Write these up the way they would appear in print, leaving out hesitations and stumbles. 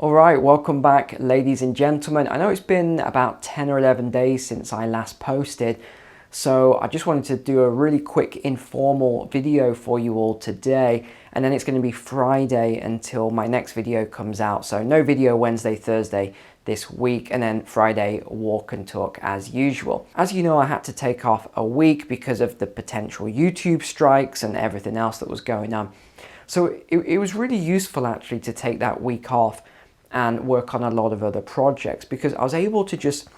All right, welcome back, ladies and gentlemen. I know it's been about 10 or 11 days since I last posted, so I just wanted to do a really quick informal video for you all today, and then it's going to be Friday until my next video comes out. So no video Wednesday, Thursday this week, and then Friday walk and talk as usual. As you know, I had to take off a week because of the potential YouTube strikes and everything else that was going on. So it was really useful actually to take that week off and work on a lot of other projects, because I was able to just,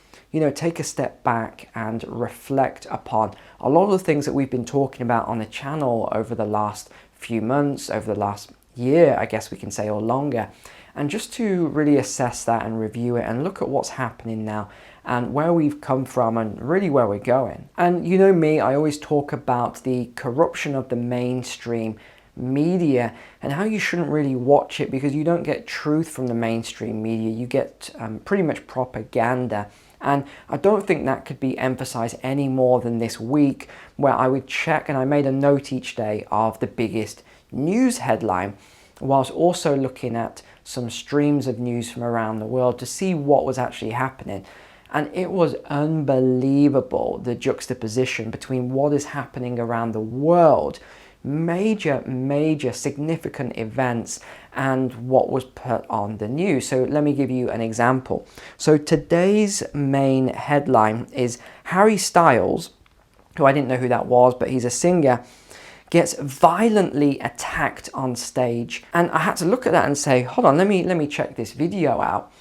take a step back and reflect upon a lot of the things that we've been talking about on the channel over the last few months, over the last year, I guess we can say, or longer, and just to really assess that and review it and look at what's happening now and where we've come from and really where we're going. And you know me, I always talk about the corruption of the mainstream media and how you shouldn't really watch it because you don't get truth from the mainstream media. You get pretty much propaganda, and I don't think that could be emphasized any more than this week, where I would check, and I made a note each day of the biggest news headline, whilst also looking at some streams of news from around the world to see what was actually happening. And it was unbelievable, the juxtaposition between what is happening around the world, major significant events, and what was put on the news. So let me give you an example. So today's main headline is Harry Styles, who I didn't know who that was, but he's a singer, gets violently attacked on stage. And I had to look at that and say, hold on, let me check this video out.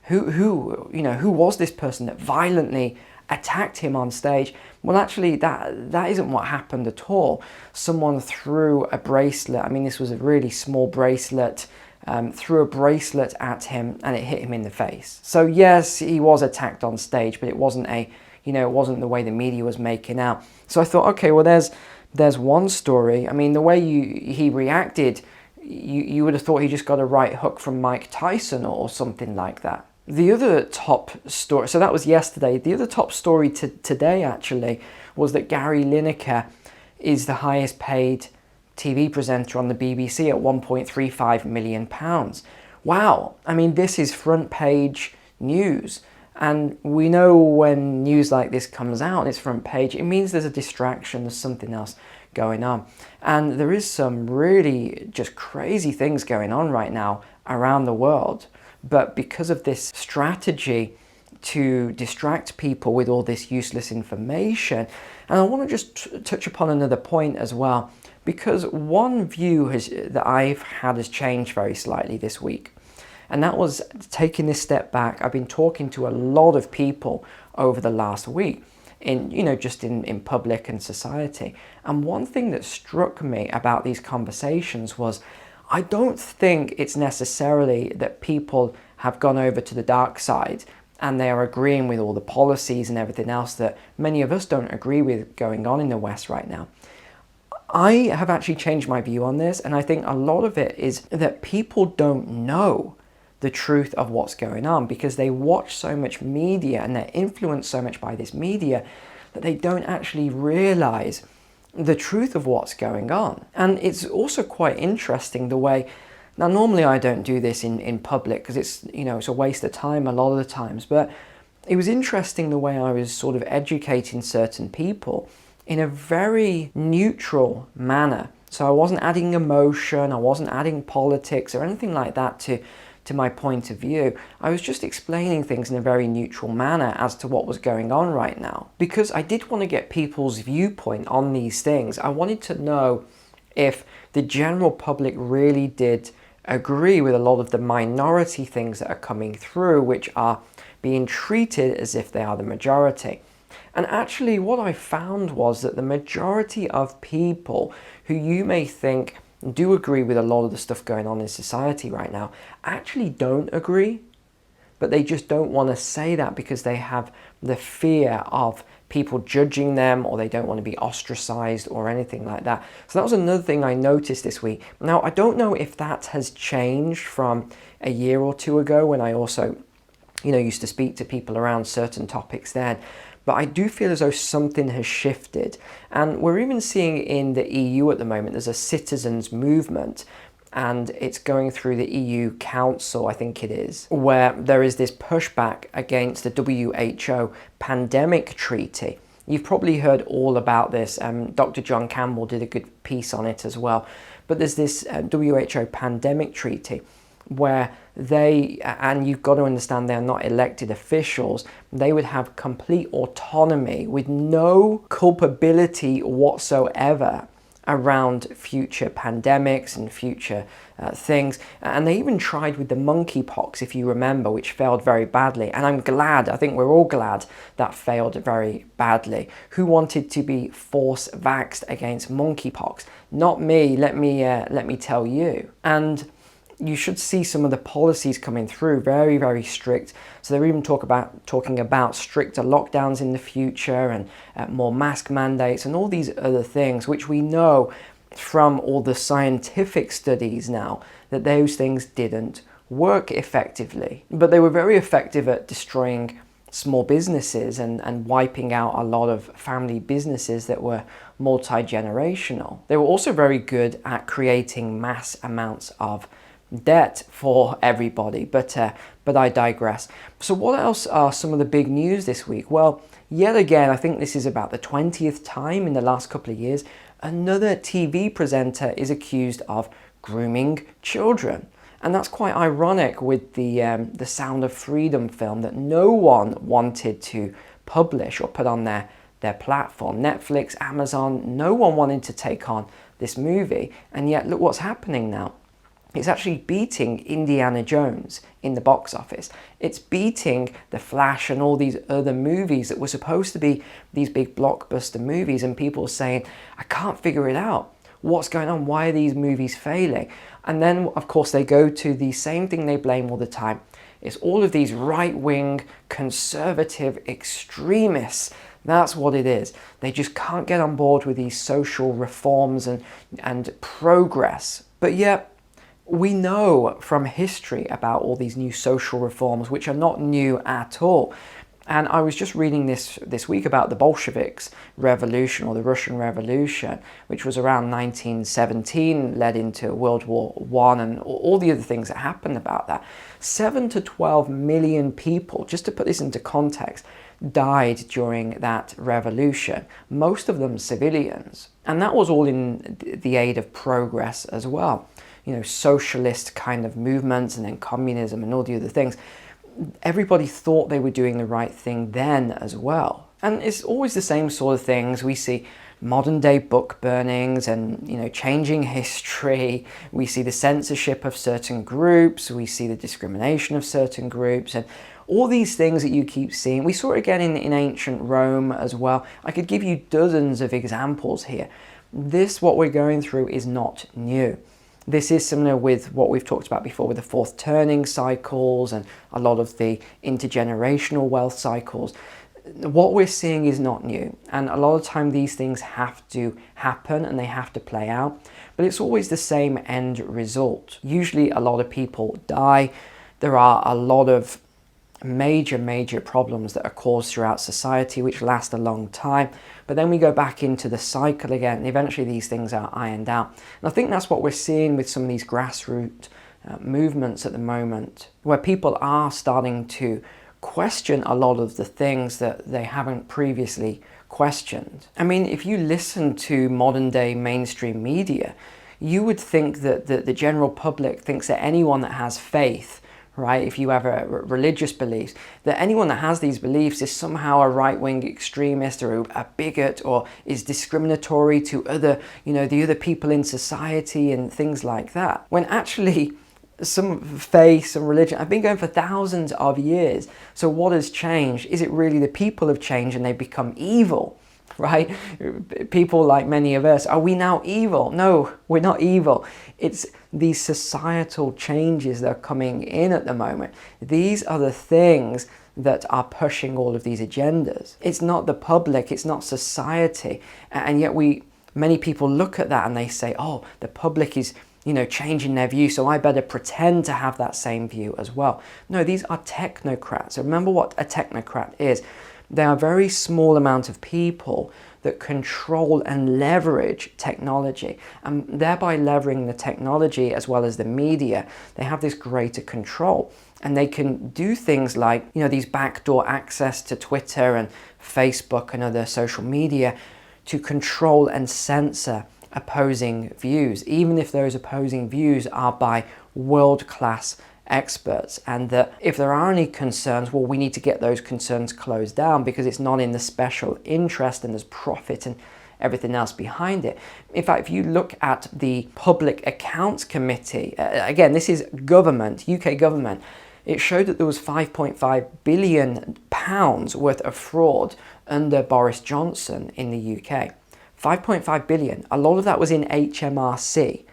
Who was this person that violently attacked him on stage? Well, actually, that isn't what happened at all. Someone threw a bracelet. I mean, this was a really small bracelet. Threw a bracelet at him and it hit him in the face. So yes, he was attacked on stage, but it wasn't it wasn't the way the media was making out. So I thought, okay, well, there's one story. I mean, the way he reacted, you would have thought he just got a right hook from Mike Tyson or something like that. The other top story, so that was yesterday. The other top story today actually was that Gary Lineker is the highest paid TV presenter on the BBC at £1.35 million. Wow, I mean, this is front page news. And we know when news like this comes out and it's front page, it means there's a distraction, there's something else going on. And there is some really just crazy things going on right now around the world. But because of this strategy to distract people with all this useless information, and I want to just touch upon another point as well, because one view that I've had has changed very slightly this week. And that was taking this step back. I've been talking to a lot of people over the last week just in public and society. And one thing that struck me about these conversations was, I don't think it's necessarily that people have gone over to the dark side and they are agreeing with all the policies and everything else that many of us don't agree with going on in the West right now. I have actually changed my view on this, and I think a lot of it is that people don't know the truth of what's going on because they watch so much media and they're influenced so much by this media that they don't actually realize the truth of what's going on. And it's also quite interesting the way, now normally I don't do this in public because it's a waste of time a lot of the times, but it was interesting the way I was sort of educating certain people in a very neutral manner. So I wasn't adding emotion, I wasn't adding politics or anything like that to my point of view. I was just explaining things in a very neutral manner as to what was going on right now, because I did want to get people's viewpoint on these things. I wanted to know if the general public really did agree with a lot of the minority things that are coming through, which are being treated as if they are the majority. And actually what I found was that the majority of people who you may think do agree with a lot of the stuff going on in society right now actually don't agree, but they just don't want to say that because they have the fear of people judging them, or they don't want to be ostracized or anything like that. So that was another thing I noticed this week. Now, I don't know if that has changed from a year or two ago when I also used to speak to people around certain topics then. But I do feel as though something has shifted. And we're even seeing in the EU at the moment, there's a citizens movement and it's going through the EU Council, I think it is, where there is this pushback against the WHO pandemic treaty. You've probably heard all about this. Dr. John Campbell did a good piece on it as well. But there's this WHO pandemic treaty where they, and you've got to understand they're not elected officials, they would have complete autonomy with no culpability whatsoever around future pandemics and future things. And they even tried with the monkeypox, if you remember, which failed very badly. And I'm glad, I think we're all glad that failed very badly. Who wanted to be force-vaxxed against monkeypox? Not me, let me tell you. And you should see some of the policies coming through, very, very strict. So they're even talking about stricter lockdowns in the future and more mask mandates and all these other things, which we know from all the scientific studies now that those things didn't work effectively. But they were very effective at destroying small businesses and wiping out a lot of family businesses that were multi-generational. They were also very good at creating mass amounts of debt for everybody, but I digress. So what else are some of the big news this week? Well, yet again, I think this is about the 20th time in the last couple of years, another TV presenter is accused of grooming children. And that's quite ironic with the Sound of Freedom film that no one wanted to publish or put on their platform. Netflix, Amazon, no one wanted to take on this movie. And yet look what's happening now. It's actually beating Indiana Jones in the box office. It's beating The Flash and all these other movies that were supposed to be these big blockbuster movies, and people are saying, I can't figure it out. What's going on? Why are these movies failing? And then, of course, they go to the same thing they blame all the time. It's all of these right-wing, conservative extremists. That's what it is. They just can't get on board with these social reforms and progress. But yet, we know from history about all these new social reforms, which are not new at all. And I was just reading this week about the Bolsheviks revolution, or the Russian Revolution, which was around 1917, led into World War I and all the other things that happened about that. 7 to 12 million people, just to put this into context, died during that revolution, most of them civilians. And that was all in the aid of progress as well. You know, socialist kind of movements and then communism and all the other things. Everybody thought they were doing the right thing then as well. And it's always the same sort of things. We see modern day book burnings and, you know, changing history. We see the censorship of certain groups. We see the discrimination of certain groups and all these things that you keep seeing. We saw it again in ancient Rome as well. I could give you dozens of examples here. This, what we're going through, is not new. This is similar with what we've talked about before with the fourth turning cycles and a lot of the intergenerational wealth cycles. What we're seeing is not new, and a lot of time these things have to happen and they have to play out, but it's always the same end result. Usually a lot of people die. There are a lot of major problems that are caused throughout society which last a long time, but then we go back into the cycle again and eventually these things are ironed out. And I think that's what we're seeing with some of these grassroots movements at the moment, where people are starting to question a lot of the things that they haven't previously questioned. I mean, if you listen to modern day mainstream media, you would think that the general public thinks that anyone that has faith, right, if you have a religious beliefs, that anyone that has these beliefs is somehow a right-wing extremist or a bigot or is discriminatory to other, you know, the other people in society and things like that. When actually some faith, some religion, have been going for thousands of years. So what has changed? Is it really the people have changed and they become evil? Right? People like many of us, are we now evil? No, we're not evil. It's these societal changes that are coming in at the moment. These are the things that are pushing all of these agendas. It's not the public, it's not society. And yet many people look at that and they say, oh, the public is, you know, changing their view, so I better pretend to have that same view as well. No, these are technocrats. So remember what a technocrat is. They are a very small amount of people that control and leverage technology, and thereby leveraging the technology as well as the media, they have this greater control, and they can do things like, you know, these backdoor access to Twitter and Facebook and other social media to control and censor opposing views, even if those opposing views are by world-class experts. And that if there are any concerns, well, we need to get those concerns closed down because it's not in the special interest and there's profit and everything else behind it. In fact, if you look at the Public Accounts Committee, again, this is government, UK government, it showed that there was £5.5 billion worth of fraud under Boris Johnson in the UK. 5.5 billion. A lot of that was in HMRC,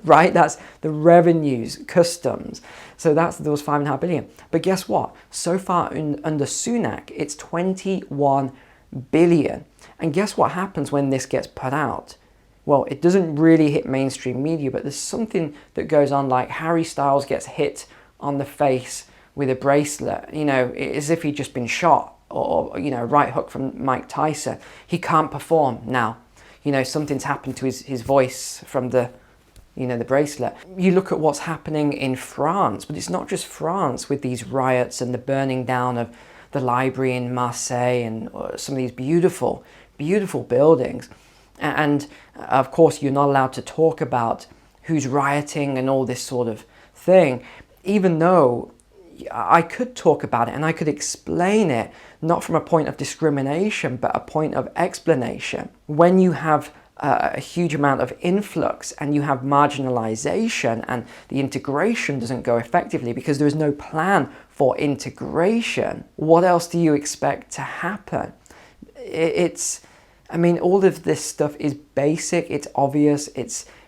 right? That's the revenues, customs. So there was 5.5 billion. But guess what? So far under Sunak, it's 21 billion. And guess what happens when this gets put out? Well, it doesn't really hit mainstream media, but there's something that goes on, like Harry Styles gets hit on the face with a bracelet, you know, as if he'd just been shot, or, you know, right hook from Mike Tyson. He can't perform now. You know, something's happened to his voice from the, you know, the bracelet. You look at what's happening in France, but it's not just France with these riots and the burning down of the library in Marseille and some of these beautiful, beautiful buildings. And of course, you're not allowed to talk about who's rioting and all this sort of thing, even though I could talk about it and I could explain it, not from a point of discrimination, but a point of explanation. When you have a huge amount of influx and you have marginalization and the integration doesn't go effectively because there is no plan for integration, what else do you expect to happen? I mean, all of this stuff is basic, it's obvious,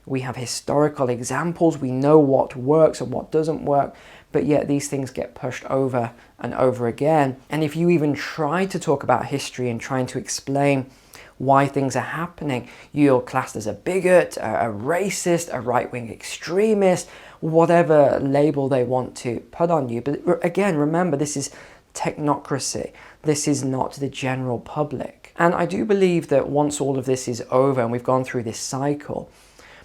we have historical examples, we know what works and what doesn't work, but yet these things get pushed over and over again. And if you even try to talk about history and trying to explain why things are happening, you're classed as a bigot, a racist, a right-wing extremist, whatever label they want to put on you. But again, remember, this is technocracy. This is not the general public. And I do believe that once all of this is over and we've gone through this cycle,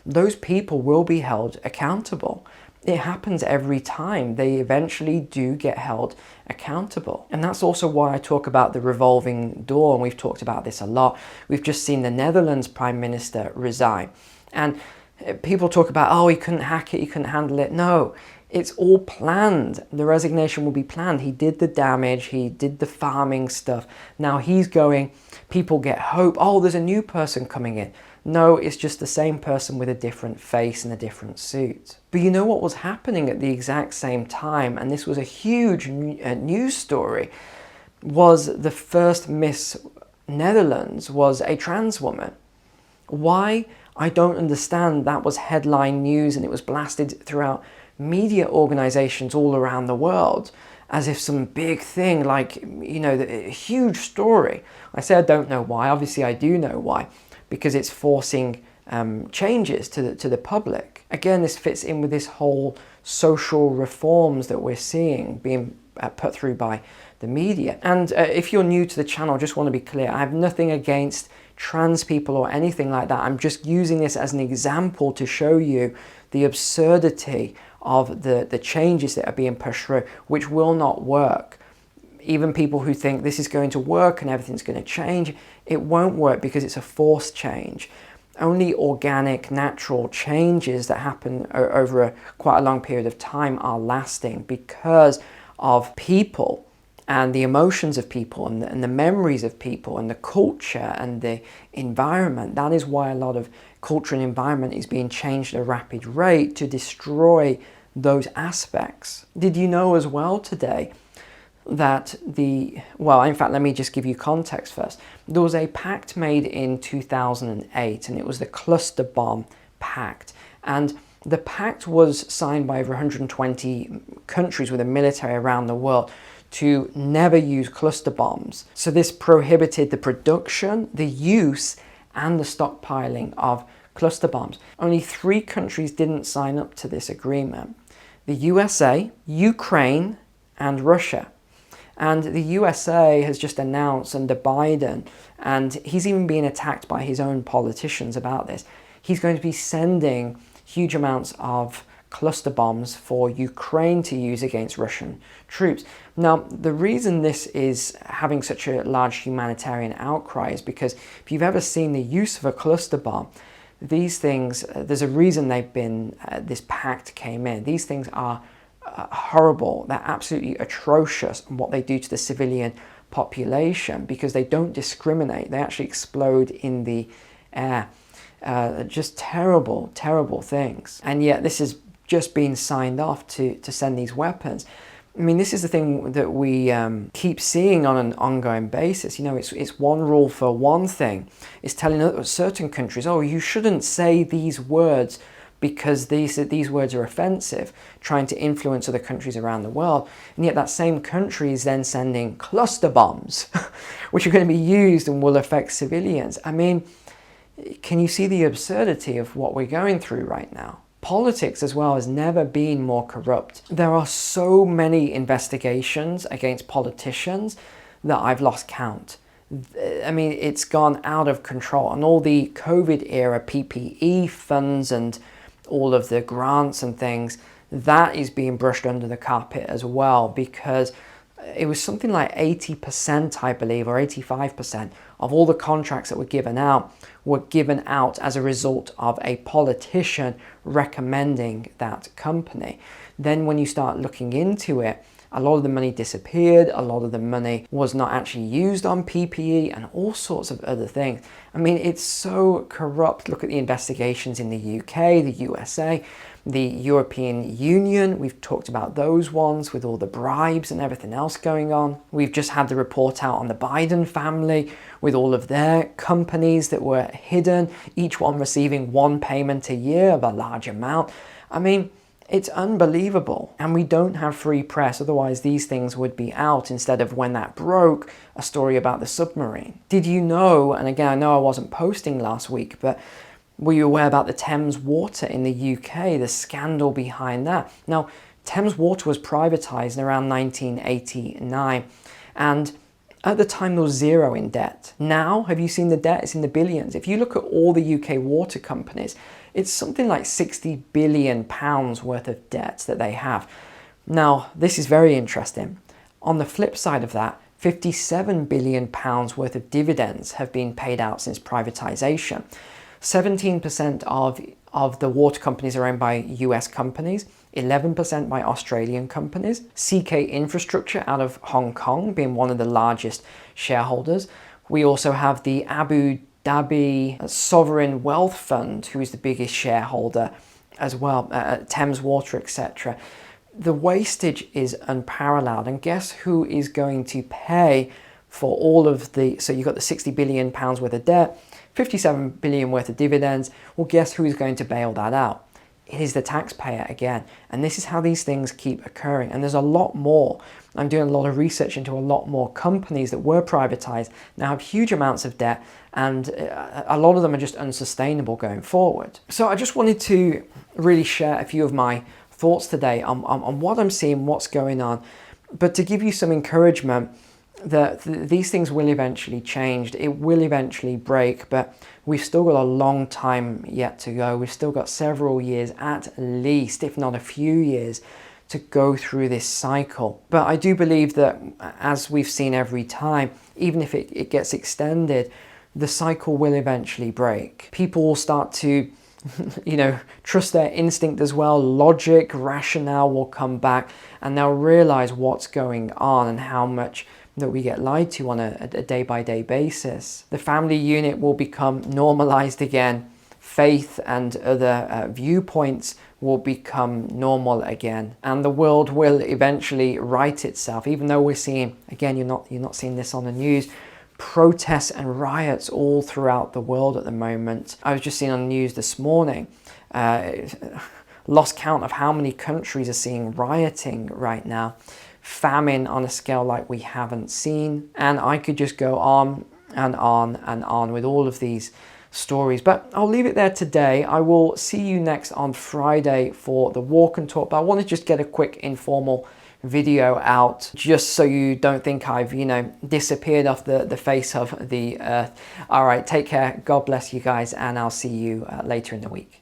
those people will be held accountable. It happens every time. They eventually do get held accountable. And that's also why I talk about the revolving door, and we've talked about this a lot. We've just seen the Netherlands Prime Minister resign. And people talk about, oh, he couldn't hack it, he couldn't handle it. No, it's all planned. The resignation will be planned. He did the damage, he did the farming stuff. Now he's going, people get hope. Oh, there's a new person coming in. No, it's just the same person with a different face and a different suit. But you know what was happening at the exact same time, and this was a huge news story, was the first Miss Netherlands was a trans woman. Why? I don't understand. That was headline news and it was blasted throughout media organizations all around the world as if some big thing, like, you know, a huge story. I say I don't know why. Obviously I do know why. Because it's forcing changes to the public. Again, this fits in with this whole social reforms that we're seeing being put through by the media. And if you're new to the channel, I just want to be clear, I have nothing against trans people or anything like that. I'm just using this as an example to show you the absurdity of the changes that are being pushed through, which will not work. Even people who think this is going to work and everything's going to change, it won't work because it's a forced change. Only organic, natural changes that happen over quite a long period of time are lasting because of people and the emotions of people and the memories of people and the culture and the environment. That is why a lot of culture and environment is being changed at a rapid rate to destroy those aspects. Did you know as well today that in fact, let me just give you context first. There was a pact made in 2008 and it was the Cluster Bomb Pact. And the pact was signed by over 120 countries with a military around the world to never use cluster bombs. So this prohibited the production, the use, and the stockpiling of cluster bombs. Only 3 countries didn't sign up to this agreement: the USA, Ukraine, and Russia. And the USA has just announced under Biden, and he's even being attacked by his own politicians about this, he's going to be sending huge amounts of cluster bombs for Ukraine to use against Russian troops. Now, the reason this is having such a large humanitarian outcry is because if you've ever seen the use of a cluster bomb, these things, there's a reason they've been, this pact came in. These things are horrible. They're absolutely atrocious in what they do to the civilian population because they don't discriminate. They actually explode in the air. Just terrible, terrible things. And yet this is just being signed off to send these weapons. I mean, this is the thing that we keep seeing on an ongoing basis. You know, it's one rule for one thing. It's telling certain countries, oh, you shouldn't say these words because these words are offensive, trying to influence other countries around the world. And yet that same country is then sending cluster bombs, which are going to be used and will affect civilians. I mean, can you see the absurdity of what we're going through right now? Politics as well has never been more corrupt. There are so many investigations against politicians that I've lost count. I mean, it's gone out of control. And all the COVID era PPE funds and all of the grants and things, that is being brushed under the carpet as well, because it was something like 80%, I believe, or 85% of all the contracts that were given out as a result of a politician recommending that company. Then when you start looking into it, a lot of the money disappeared, a lot of the money was not actually used on PPE and all sorts of other things. I mean, it's so corrupt. Look at the investigations in the UK, the USA, the European Union. We've talked about those ones with all the bribes and everything else going on. We've just had the report out on the Biden family with all of their companies that were hidden, each one receiving one payment a year of a large amount. I mean, it's unbelievable. And we don't have free press, otherwise these things would be out instead of when that broke, a story about the submarine. Did you know, and again, I know I wasn't posting last week, but were you aware about the Thames Water in the UK, the scandal behind that? Now, Thames Water was privatised in around 1989, and at the time there was zero in debt. Now, have you seen the debt? It's in the billions. If you look at all the UK water companies, it's something like £60 billion worth of debt that they have. Now, this is very interesting. On the flip side of that, £57 billion worth of dividends have been paid out since privatisation. 17% of the water companies are owned by US companies, 11% by Australian companies, CK Infrastructure out of Hong Kong being one of the largest shareholders. We also have the Abu Dhabi Sovereign Wealth Fund, who is the biggest shareholder as well, Thames Water, etc. The wastage is unparalleled, and guess who is going to pay for all of the, so you've got the £60 billion worth of debt, £57 billion worth of dividends. Well, guess who is going to bail that out? It is the taxpayer again. And this is how these things keep occurring. And there's a lot more. I'm doing a lot of research into a lot more companies that were privatized, now have huge amounts of debt, and a lot of them are just unsustainable going forward. So I just wanted to really share a few of my thoughts today on what I'm seeing, what's going on, but to give you some encouragement that these things will eventually change. It will eventually break, but we've still got a long time yet to go. We've still got several years at least, if not a few years, to go through this cycle. But I do believe that, as we've seen every time, even if it gets extended, the cycle will eventually break. People will start to trust their instinct as well. Logic, rationale will come back, and they'll realize what's going on and how much that we get lied to on a day-by-day basis. The family unit will become normalized again. Faith and other viewpoints will become normal again, and the world will eventually right itself. Even though we're seeing, again, you're not seeing this on the news, protests and riots all throughout the world at the moment. I was just seeing on the news this morning, lost count of how many countries are seeing rioting right now. Famine on a scale like we haven't seen, and I could just go on and on and on with all of these stories, but I'll leave it there today. I will see you next on Friday for the walk and talk, but I want to just get a quick informal video out, just so you don't think I've, you know, disappeared off the face of the earth. All right, take care. God bless you guys, and I'll see you later in the week.